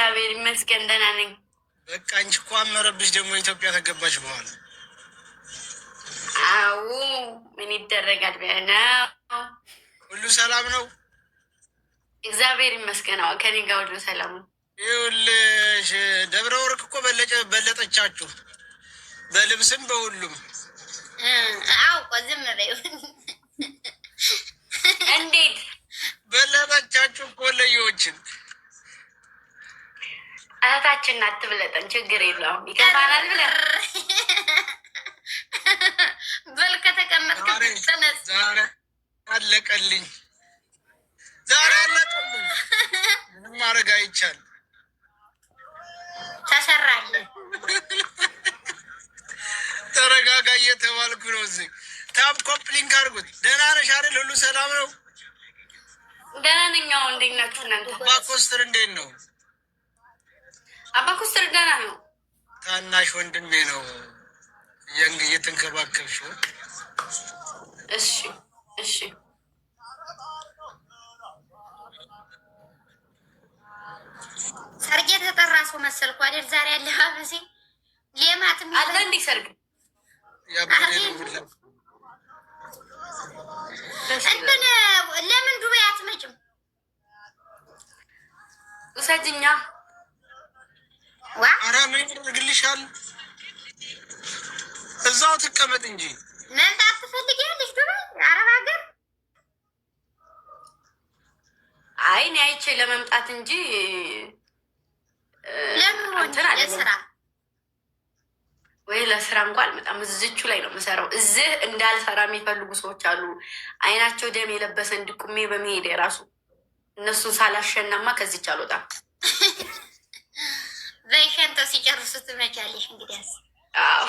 እግዚአብሔር ይመስገን ደህና ነኝ። በቃ አንቺ እኮ አመረብሽ ደግሞ ኢትዮጵያ ተገባች በኋላ። አዎ ምን ይደረጋል ነው። ሁሉ ሰላም ነው? እግዚአብሔር ይመስገን። አዎ ከኔ ጋር ሁሉ ሰላም ነው። ይኸውልሽ ደብረ ወርቅ እኮ በለጠቻችሁ በልብስም በሁሉም። አዎ ዝም በይው። እንዴት በለጠቻችሁ እኮ ለዮችን እህታችን አትብለጠን፣ ችግር የለውም ይከፋናል ብለን በል ከተቀመጥክበት ተነስ። ዛሬ አለቀልኝ፣ ዛሬ አለቀልኝ። ምንም ማድረግ አይቻልም። ተሰራለን። ተረጋጋ እየተባልኩ ነው። እዚህ ታፕ ኮፕሊንግ አድርጉት። ደህና ነሽ አይደል? ሁሉ ሰላም ነው? ደህና ነኝ። እንዴት ናችሁ እናንተ? አባ ኮስተር እንዴት ነው? አባ ኮስተር ደህና ነው። ታናሽ ወንድሜ ነው እየተንከባከብሽው። እሺ እሺ። ሰርግ የተጠራ ሰው መሰልኩ አይደል? ዛሬ ያለ ሀብሲ ሌማትም አለ እንዴ ሰርግ እንትን ለምን ዱባይ አትመጭም? ውሰጅኛ። ኧረ ምን ያደርግልሻል? እዛው ትቀመጥ እንጂ። መምጣት ትፈልጊያለሽ ዱባይ አረብ ሀገር? አይ እኔ አይቼ ለመምጣት እንጂ ለምን ለስራ ወይ ለስራ እንኳን አልመጣም። እዚቹ ላይ ነው የምሰራው። እዚህ እንዳልሰራ የሚፈልጉ ሰዎች አሉ። አይናቸው ደም የለበሰ እንዲቁሜ በመሄድ የራሱ እነሱን ሳላሸናማ ከዚች አልወጣም። በይሸንተው ሲጨርሱ ትመቻለሽ። እንግዲያስ አዎ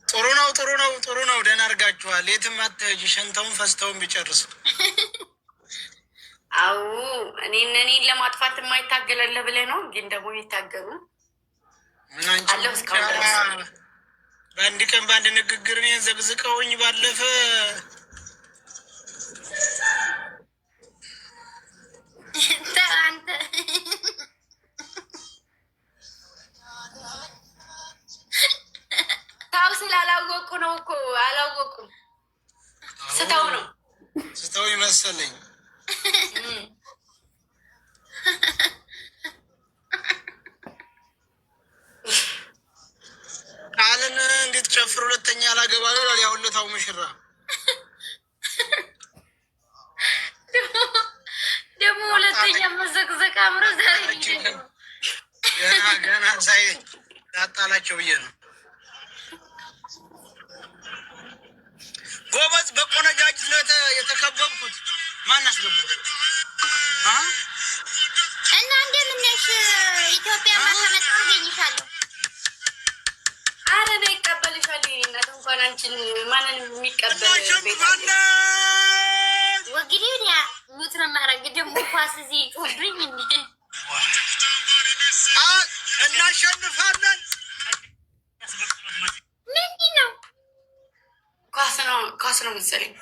ጥሩ ነው ጥሩ ነው ጥሩ ነው። ደህና አድርጋችኋል። የትም አትሄጂ። ሸንተውን ፈስተውን ቢጨርሱ። አዎ እኔን ለማጥፋት የማይታገለለ ብለህ ነው። ግን ደግሞ ይታገሉ ምን አንቺ በአንድ ቀን በአንድ ንግግር እኔን ዘቅዝቀውኝ ባለፈ አንተ ታው ስላላወቁ ነው እኮ አላወቁም። ስተው ነው ስተው ይመሰለኝ። ቃልን እንዴት ጨፍር ሁለተኛ አላገባ ነው ያሁለታው ሙሽራ ደግሞ ሁለተኛ መዘቅዘቅ አምሮ ዛሬ ገና ሳይ ያጣላቸው ብዬ ነው። ጎበዝ በቆነጃጅ የተከበብኩት ማን አስገባው? እና እንደምነሽ ኢትዮጵያ ማተመጣ አገኝሻለሁ። አረ ነው ይቀበልሻል። እናት እንኳን አንቺን ማንን የሚቀበል ወግዲያ ሙት ነው ማረግ ደግሞ ኳስ እዚህ ጮብኝ እንዴ! እናሸንፋለን። ምንድን ነው ኳስ ነው መሰለኝ።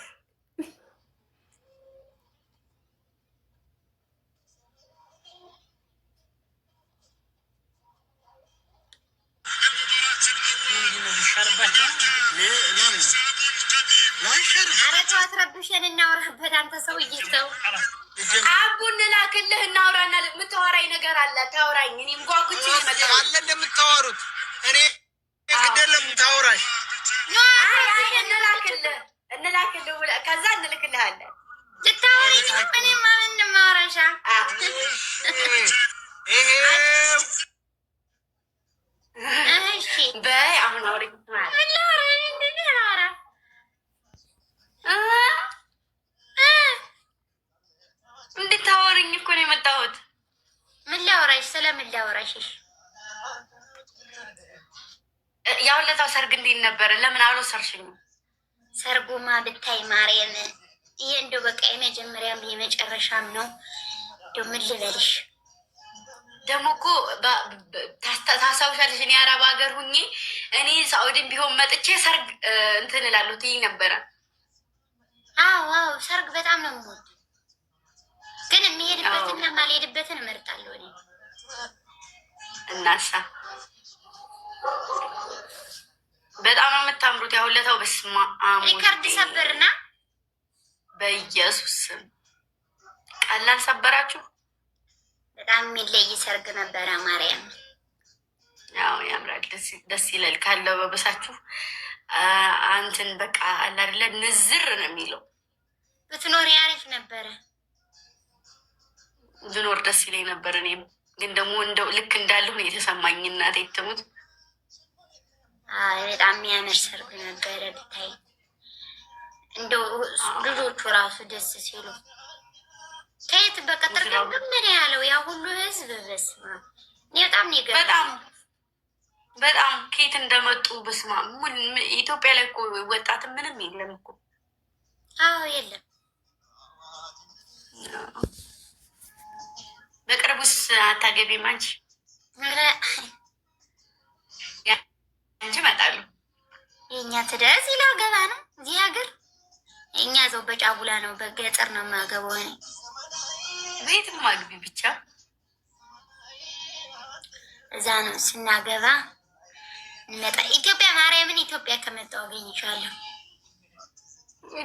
ኧረ ተው አትረብሸን፣ እናውራበት። አንተ ሰውዬ ተው። አቡ እንላክልህ እናውራና የምታወራኝ ነገር አለ ታውራኝ። እኔም ጓጉች አለ እንደምታወሩት እኔ ግደለም ታውራሽ። እንላክልህ ከዛ እንልክልሃለን። ልታወሪኝ እኔ ማንን ማውራሻ እሺ በይ አሁን አውሪ። እንድታወሪኝ እኮ ነው የመጣሁት። ምን ላወራሽ? ስለምን ላወራሽ? ያውለታው ሰርግ እንዴት ነበረ? ለምን አልወሰድሽኝም? ሰርጉማ ብታይ ማርያም፣ ይሄ እንደው በቃ የመጀመሪያም የመጨረሻም ነው። እንደው ምን ልበልሽ ደግሞ እኮ ታስታውሻለሽ? እኔ አረብ ሀገር ሁኜ እኔ ሳኡዲን ቢሆን መጥቼ ሰርግ እንትን እላለሁ ትይኝ ነበረ። አዎ አዎ ሰርግ በጣም ነው የምወደው፣ ግን የሚሄድበትና የማልሄድበትን እመርጣለሁ እኔ። እናሳ በጣም ነው የምታምሩት። ያው ለታው በስማ ሪከርድ ሰበርና በኢየሱስ ስም ቀላል ሰበራችሁ። በጣም የሚለይ ሰርግ ነበረ ማርያም። ያው ያምራል፣ ደስ ይላል። ካለው በበሳችሁ አንተን በቃ አለ አይደለ ንዝር ነው የሚለው። ብትኖር አሪፍ ነበረ። ብኖር ደስ ይለኝ ነበር። እኔም ግን ደግሞ እንደው ልክ እንዳለሁ ነው የተሰማኝ። እናቴ ትሙት በጣም የሚያምር ሰርግ ነበረ ብታይ። እንደው ልጆቹ ራሱ ደስ ሲሉ ከየት በቀጥር ግን ምን ያለው ያ ሁሉ ህዝብ በስማ በጣም ነው በጣም በጣም ከየት እንደመጡ በስማ ኢትዮጵያ ላይ እኮ ወጣት ምንም የለም እኮ። አዎ የለም። በቅርቡስ አታገቢም አንቺ? አንቺ እመጣለሁ። የእኛ ትዳር እዚህ ላገባ ነው እዚህ ሀገር። እኛ ዘው በጫጉላ ነው በገጠር ነው የማገባው እኔ። ቤትም አግቢ ብቻ እዛ ነው ስናገባ እንመጣ። ኢትዮጵያ ማርያምን ኢትዮጵያ ከመጣሁ አገኝሻለሁ።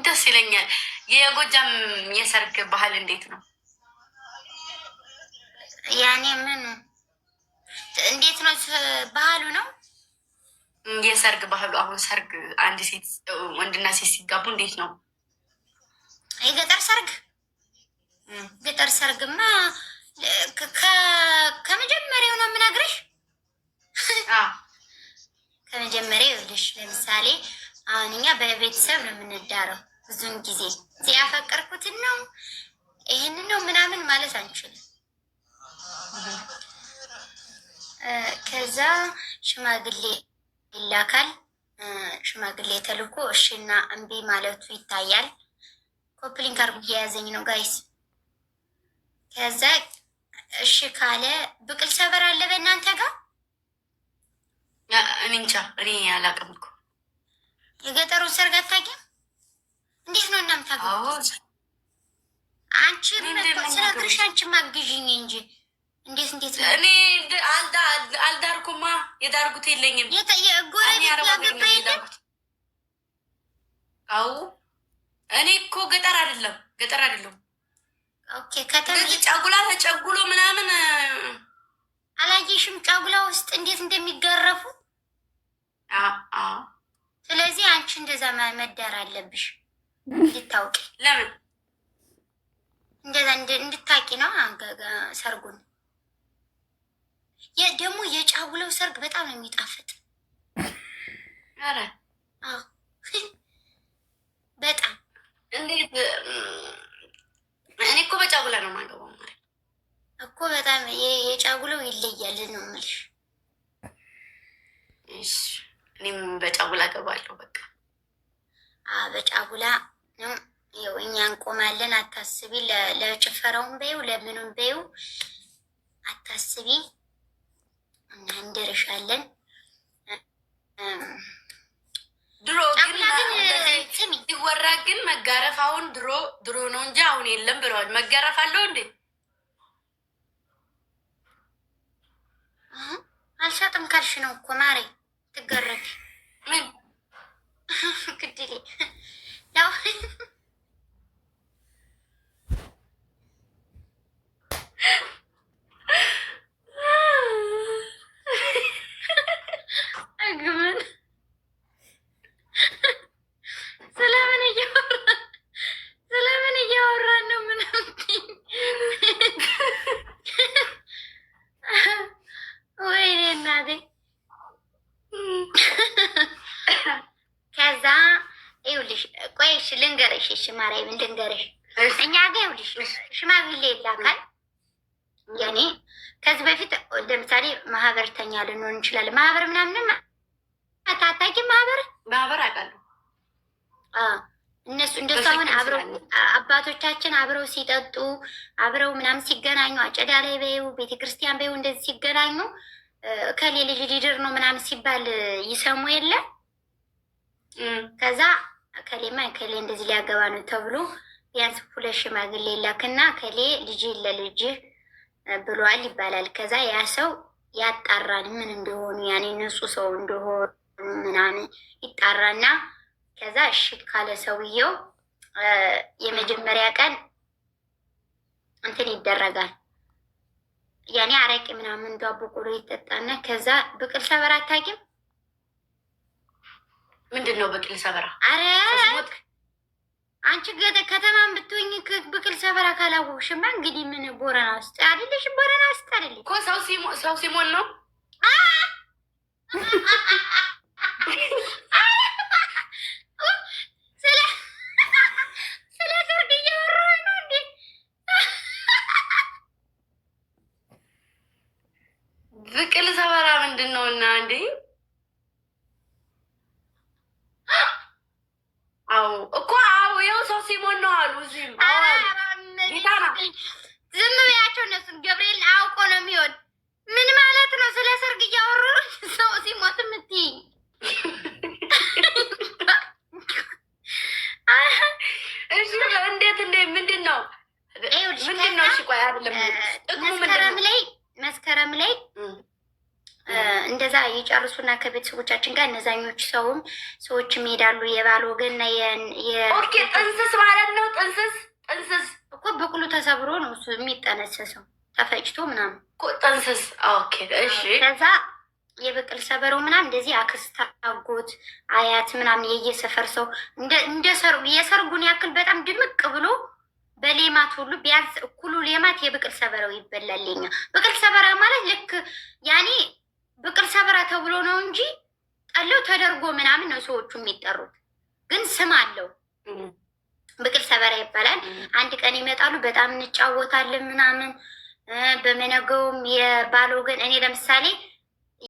ደስ ይለኛል። የጎጃም የሰርግ ባህል እንዴት ነው? ያኔ ምን እንዴት ነው ባህሉ ነው? የሰርግ ባህሉ አሁን ሰርግ አንድ ሴት ወንድና ሴት ሲጋቡ እንዴት ነው? የገጠር ሰርግ ገጠር ሰርግማ ከመጀመሪያው ነው የምነግርሽ። ከመጀመሪያው ይኸውልሽ፣ ለምሳሌ አሁን እኛ በቤተሰብ ነው የምንዳረው። ብዙን ጊዜ ያፈቀርኩትን ነው ይሄንን ነው ምናምን ማለት አንችልም። ከዛ ሽማግሌ ይላካል። ሽማግሌ ተልኮ እሺና እምቢ ማለቱ ይታያል። ኮፕሊንግ አርጉ እየያዘኝ ነው ጋይስ። ከዛ እሺ ካለ ብቅል ሰበር አለ በእናንተ ጋር? እኔ እንጃ፣ እኔ አላውቅም እኮ የገጠሩን ሰርግ አታውቂም? እንዴት ነው እናምታውቁት? አንቺ ስነግርሽ አንቺ ማግዥኝ እንጂ እንዴት ነው? እኔ አልዳርኩማ፣ የዳርጉት የለኝም። ጎረቤት ያገባ የለም? አዎ እኔ እኮ ገጠር አይደለም። ኦኬ ከተማ ጫጉላ ተጨጉሎ ምናምን አላየሽም? ጫጉላ ውስጥ እንዴት እንደሚገረፉ። ስለዚህ አንቺ እንደዛ መዳር አለብሽ እንድታውቂ። ለምን እንደዛ እንድታቂ ነው ሰርጉን። ደግሞ የጫጉላው ሰርግ በጣም ነው የሚጣፍጥ። ኧረ በጣም እንዴት! እኔ እኮ በጫጉላ ነው የማገባው ማለት እኮ። በጣም የጫጉላው ይለያል ነው የምልሽ። እኔም በጫጉላ ገባለሁ። በቃ በጫጉላ ነው። ይኸው እኛ እንቆማለን፣ አታስቢ። ለጭፈራውን በይው ለምኑን በይው አታስቢ፣ እና እንደርሻለን። ድሮ ግን ሲወራ ግን መጋረፍ አሁን ድሮ ነው እንጂ አሁን የለም ብለዋል። መጋረፍ አለው እንዴ? አልሰጥም ካልሽ ነው እኮ ማሬ ትገረፊ። ምን ግድሌ ያው አግመን ስለምን እያወራን ነው? ምናምን ወይኔ እናቴ። ከዛ ይኸውልሽ ቆይሽ ልንገርሽ። እሺ ማርያምን ልንገርሽ። እኛ ጋር ይኸውልሽ ሽማግሌ ይላካል። ያኔ ከዚህ በፊት ለምሳሌ ማህበርተኛ ልንሆን እንችላለን። ማህበር ምናምን አታታቂ ማህበር አውቃለሁ። እነሱ እንደሱ አሁን አብረው አባቶቻችን አብረው ሲጠጡ አብረው ምናምን ሲገናኙ አጨዳ ላይ በይው ቤተክርስቲያን በይው እንደዚህ ሲገናኙ ከሌ ልጅ ሊድር ነው ምናምን ሲባል ይሰሙ የለ። ከዛ ከሌማ ከሌ እንደዚህ ሊያገባ ነው ተብሎ ቢያንስ 2 ሽማግሌ ላክና ከሌ ልጅ ለልጅ ብሏል ይባላል። ከዛ ያ ሰው ያጣራል ምን እንደሆኑ ያኔ ንጹህ ሰው እንደሆኑ ምናምን ይጣራና ከዛ እሺ ካለ ሰውየው የመጀመሪያ ቀን እንትን ይደረጋል። ያኔ አረቄ ምናምን ዳቦ ቆሎ ይጠጣና ከዛ ብቅል ሰበራ አታውቂም? ምንድን ነው ብቅል ሰበራ? አረ አንቺ ከተማን ብትሆኝ ብቅል ሰበራ ካላወቅሽማ እንግዲህ ምን ቦረና ውስጥ አይደለሽ? ቦረና ውስጥ አይደለሽ እኮ ሰው ሲሞን ነው። ስለ ሰርግ እያወራሁ ነው እንዴ? ብቅል ሰበራ ምንድን ነው? እና እንዴ አዎ እኮ አዎ፣ ይኸው ሰው ሲሞን ነው አሉ። እዚህም ዝም ብያቸው እነሱን። ገብርኤል አውቆ ነው የሚሆን። ምን ማለት ነው? ስለ ሰርግ እያወሩ ሰው ሲሞት የምትይኝ? እሺ እንዴት ምንድን ነው ምንድን ነው? እሺ ቆይ አይደለም መስከረም ላይ እንደዛ ይጨርሱና ከቤተሰቦቻችን ጋር እነዛኞች ሰዎችም ይሄዳሉ። የባል ወገን ኦኬ። ጥንስስ ማለት ነው። ጥንስስ እኮ በቅሉ ተሰብሮ ነው እሱ የሚጠነሰሰው ተፈጭቶ ምናምን እኮ ጥንስስ። ኦኬ እሺ። ከዛ የብቅል ሰበረው ምናምን እንደዚህ አክስት፣ አጎት፣ አያት ምናምን የየሰፈር ሰው እንደ የሰርጉን ያክል በጣም ድምቅ ብሎ በሌማት ሁሉ ቢያንስ እኩሉ ሌማት የብቅል ሰበረው ይበላልኛ። ብቅል ሰበራ ማለት ልክ ያኔ ብቅል ሰበራ ተብሎ ነው እንጂ ጠለው ተደርጎ ምናምን ነው ሰዎቹ የሚጠሩት፣ ግን ስም አለው። ብቅል ሰበራ ይባላል። አንድ ቀን ይመጣሉ፣ በጣም እንጫወታለን ምናምን። በመነገውም የባል ወገን እኔ ለምሳሌ